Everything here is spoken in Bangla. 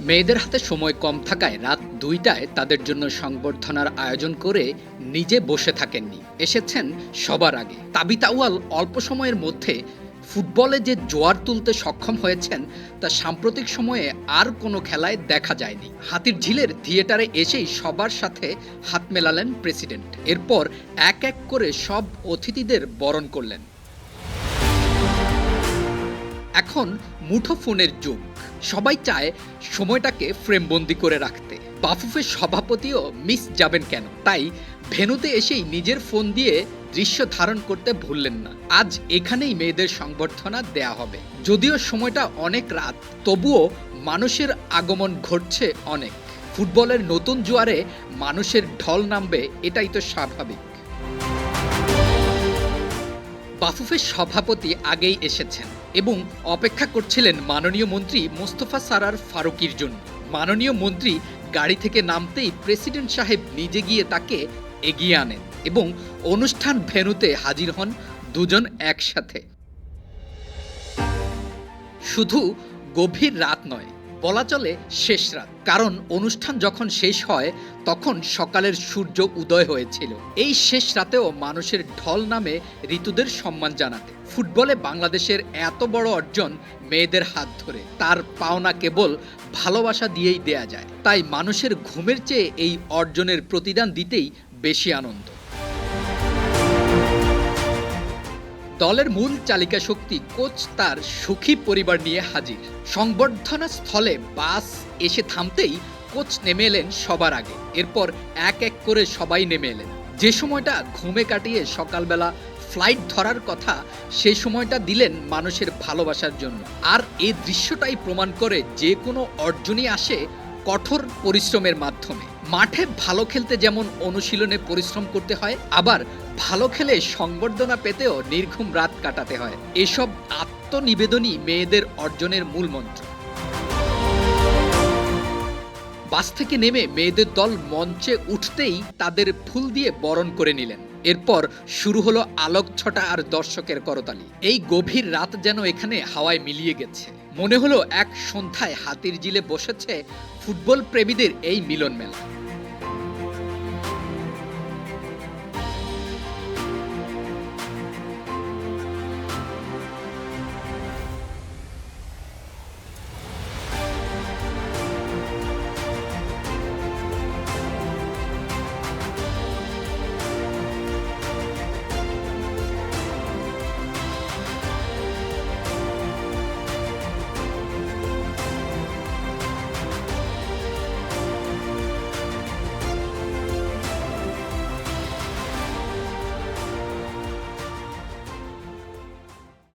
মেয়েদের হাতে সময় কম থাকায় রাত ২টায় তাদের জন্য সংবর্ধনার আয়োজন করে নিজে বসে থাকেননি, এসেছেন সবার আগে। তাবিথ আউয়াল অল্প সময়ের মধ্যে ফুটবলে যে জোয়ার তুলতে সক্ষম হয়েছেন তা সাম্প্রতিক সময়ে আর কোনো খেলায় দেখা যায়নি। হাতিরঝিলের থিয়েটারে এসেই সবার সাথে হাত মেলালেন প্রেসিডেন্ট। এরপর এক এক করে সব অতিথিদের বরণ করলেন। এখন মুঠোফোনের যুগ, সবাই চায় সময়টাকে ফ্রেমবন্দি করে রাখতে। বাফুফের সভাপতিও মিস যাবেন কেন, তাই ভেন্যুতে এসেই নিজের ফোন দিয়ে দৃশ্য ধারণ করতে ভুললেন না। আজ এখানেই মেয়েদের সংবর্ধনা দেয়া হবে। যদিও সময়টা অনেক রাত, তবুও মানুষের আগমন ঘটছে অনেক। ফুটবলের নতুন জোয়ারে মানুষের ঢল নামবে, এটাই তো স্বাভাবিক। বাফুফের সভাপতি আগেই এসেছেন এবং অপেক্ষা করছিলেন মাননীয় মন্ত্রী মোস্তফা সারার ফারুকীর জন্য। মাননীয় মন্ত্রী গাড়ি থেকে নামতেই প্রেসিডেন্ট সাহেব নিজে গিয়ে তাকে এগিয়ে আনেন এবং অনুষ্ঠান ভেন্যুতে হাজির হন দুজন একসাথে। শুধু গভীর রাত নয়, বলা চলে শেষ রাত, কারণ অনুষ্ঠান যখন শেষ হয় তখন সকালের সূর্য উদয় হয়েছিল। এই শেষ রাতেও মানুষের ঢল নামে ঋতুদের সম্মান জানাতে। ফুটবলে বাংলাদেশের এত বড় অর্জন মেয়েদের হাত ধরে, তার পাওনা কেবল ভালোবাসা দিয়েই দেয়া যায়। তাই মানুষের ঘুমের চেয়ে এই অর্জনের প্রতিদান দিতেই বেশি আনন্দ। দলের মূল চালিকা শক্তি কোচ তার সুখী পরিবার নিয়ে হাজির। সংবর্ধনা স্থলে বাস এসে থামতেই কোচ নেমে এলেন সবার আগে। এরপর এক এক করে সবাই নেমে এলেন। যে সময়টা ঘুমে কাটিয়ে সকালবেলা ফ্লাইট ধরার কথা, সেই সময়টা দিলেন মানুষের ভালোবাসার জন্য। আর এই দৃশ্যটাই প্রমাণ করে যে কোনো অর্জনই আসে কঠোর পরিশ্রমের মাধ্যমে। মাঠে ভালো খেলতে যেমন অনুশীলনে পরিশ্রম করতে হয়, আবার ভালো খেলে সংবর্ধনা পেতেও নির্ঘুম রাত কাটাতে হয়। এসব আত্মনিবেদনই মেয়েদের অর্জনের মূল মন্ত্র। বাস থেকে নেমে মেয়েদের দল মঞ্চে উঠতেই তাদের ফুল দিয়ে বরণ করে নিলেন। এরপর শুরু হলো আলোকছটা আর দর্শকের করতালি। এই গভীর রাত যেন এখানে হাওয়ায় মিলিয়ে গেছে। মনে হলো এক সন্ধ্যায় হাতিরঝিলে বসেছে ফুটবল প্রেমীদের এই মিলন মেলা।